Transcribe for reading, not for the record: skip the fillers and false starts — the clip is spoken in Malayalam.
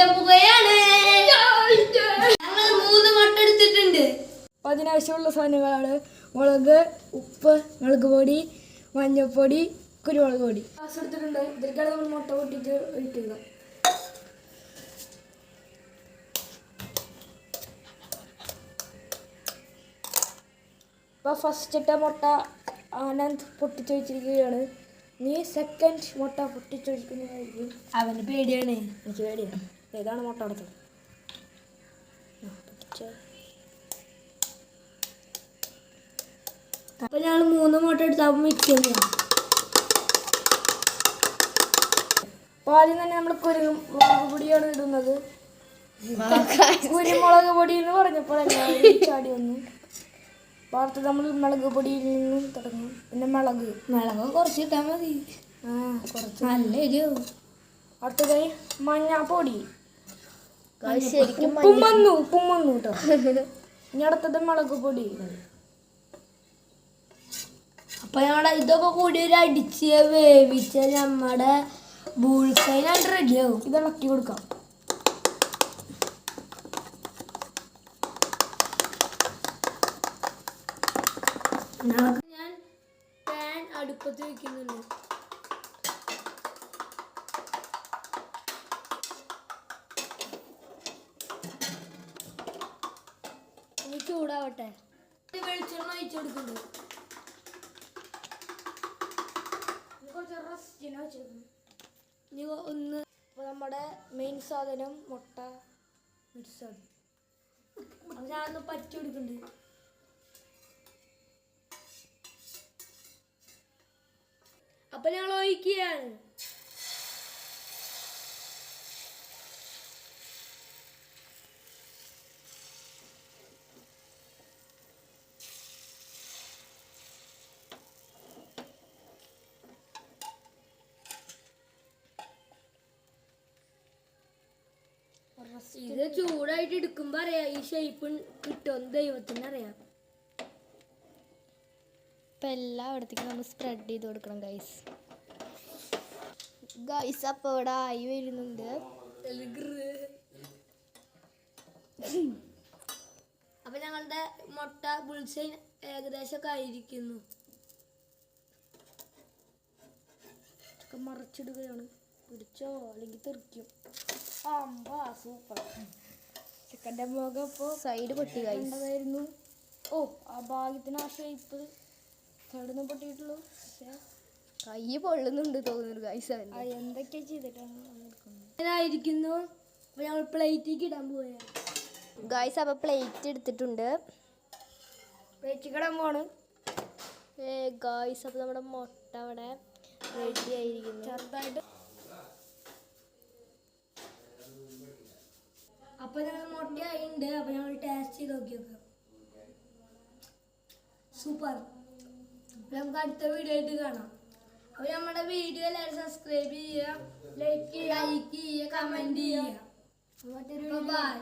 പൊട്ടിക്കാൻ പോവുകയാണ്. ഞങ്ങൾ 3 മുട്ട എടുത്തിട്ടുണ്ട്. അതിനാവശ്യമുള്ള സാധനങ്ങളാണ് മുളക്, ഉപ്പ്, മുളക് പൊടി, മഞ്ഞൾപ്പൊടി, കുരുമുളക് പൊടി. ഗ്ലാസ് എടുത്തിട്ടുണ്ട്. ഇതിലേക്കാണ് നമ്മൾ മുട്ട പൊട്ടിച്ച് ഒഴിക്കുക. അപ്പോൾ ഫസ്റ്റ് ഇട്ട മുട്ട ആനന്ദ് പൊട്ടിച്ചൊഴിച്ചിരിക്കുകയാണ്. നീ സെക്കൻഡ് മുട്ട പൊട്ടിച്ചൊഴിക്കുന്നതായിരിക്കും. അവന് പേടിയാണ്. എനിക്ക് പേടിയാണ്. ഏതാണ് മുട്ട അടച്ചത്? അപ്പൊ ഞങ്ങൾ 3 മുട്ട എടുത്താൽ മിക്സ് ചെയ്യാം. ആദ്യം തന്നെ നമ്മൾ കുരുമുളക് പൊടിയാണ് ഇടുന്നത്. കുരുമുളക് പൊടി എന്ന് പറഞ്ഞപ്പോൾ എല്ലാവരും ചാടി വന്നു. വാർത്ത നമ്മൾ മുളക് പൊടിയിൽ നിന്നും തുടങ്ങും. പിന്നെ മുളക് കുറച്ച് ഇട്ടാൽ മതി. കുറച്ച് നല്ല എരിവും. അടുത്തതായി മഞ്ഞപ്പൊടി. ശരിക്കും ഉപ്പും വന്നു കേട്ടോ. ഇനി അടുത്തത് മുളക് പൊടി. അപ്പൊ ഞങ്ങളുടെ ഇതൊക്കെ കൂടി ഒരു അടിച്ച് വേവിച്ച നമ്മുടെ ബുൾസൈനായിട്ട് റെഡിയാവും. ഇത് ഇളക്കി കൊടുക്കാം. ഞാൻ പാൻ അടുപ്പത്ത് വെക്കുന്നുണ്ട്. ഇനി ചൂടാവട്ടെ. വെളിച്ചെണ്ണ ഒഴിച്ചു കൊടുക്കുന്നുണ്ട്. കുറച്ച് റസ്റ്റിന് വെച്ചിരുന്നു. ഇനി ഒന്ന് അപ്പോൾ നമ്മുടെ മെയിൻ സാധനം മുട്ട മിക്സാണ്. അത് ഞാനൊന്ന് പറ്റി കൊടുക്കുന്നുണ്ട്. അപ്പൊ ഞങ്ങൾ ഒഴിക്കുകയാണ്. ഇത് ചൂടായിട്ട് എടുക്കുമ്പോ അറിയാം ഈ ഷേപ്പ് കിട്ടുമെന്ന് ദൈവത്തിന്. ഇപ്പം എല്ലായിടത്തേക്കും നമ്മൾ സ്പ്രെഡ് ചെയ്ത് കൊടുക്കണം ഗൈസ്. അപ്പോൾ ഇവിടെ ആയി വരുന്നുണ്ട്. അപ്പൊ ഞങ്ങളുടെ മുട്ട ബുൾസൈൻ ഏകദേശമൊക്കെ ആയിരിക്കുന്നു. മറച്ചിടുകയാണ്. പിടിച്ചോ അല്ലെങ്കിൽ തെറിക്കും. സൂപ്പർ. ചിക്കൻ്റെ മുഖം ഇപ്പോൾ സൈഡ് പൊട്ടി ഉണ്ടായിരുന്നു. ആ ഭാഗ്യത്തിന് ആ ഷേപ്പ് സൈഡിൽ നിന്ന് പൊട്ടിയിട്ടുള്ളൂ. പക്ഷേ കൈ പൊള്ളുന്നുണ്ട് തോന്നുന്നു ഗൈസ്. എന്തൊക്കെ ചെയ്തിട്ടാണ് ഇതായിരിക്കുന്നു. അപ്പൊ ഞങ്ങൾ പ്ലേറ്റിലേക്ക് ഇടാൻ പോവുകയാണ് ഗൈസ്. അപ്പോൾ പ്ലേറ്റ് എടുത്തിട്ടുണ്ട്. പ്ലേറ്റിലേക്ക് ഇടാൻ പോവാണ് ഗൈസ്. അപ്പോൾ നമ്മുടെ മുട്ട അവിടെ റെഡി ആയിരിക്കുന്നു. ചെറുതായിട്ട്. അപ്പൊ ഞങ്ങൾ മുട്ടയായിട്ടുണ്ട്. അപ്പൊ ഞങ്ങൾ ടേസ്റ്റ് ചെയ്ത് നോക്കിയൊക്കെ സൂപ്പർ. നമുക്ക് അടുത്ത വീഡിയോ ആയിട്ട് കാണാം. അപ്പൊ നമ്മുടെ വീഡിയോ എല്ലാവരും സബ്സ്ക്രൈബ് ചെയ്യുക, ലൈക്ക് ചെയ്യുക, കമന്റ് ചെയ്യുക. ബൈ.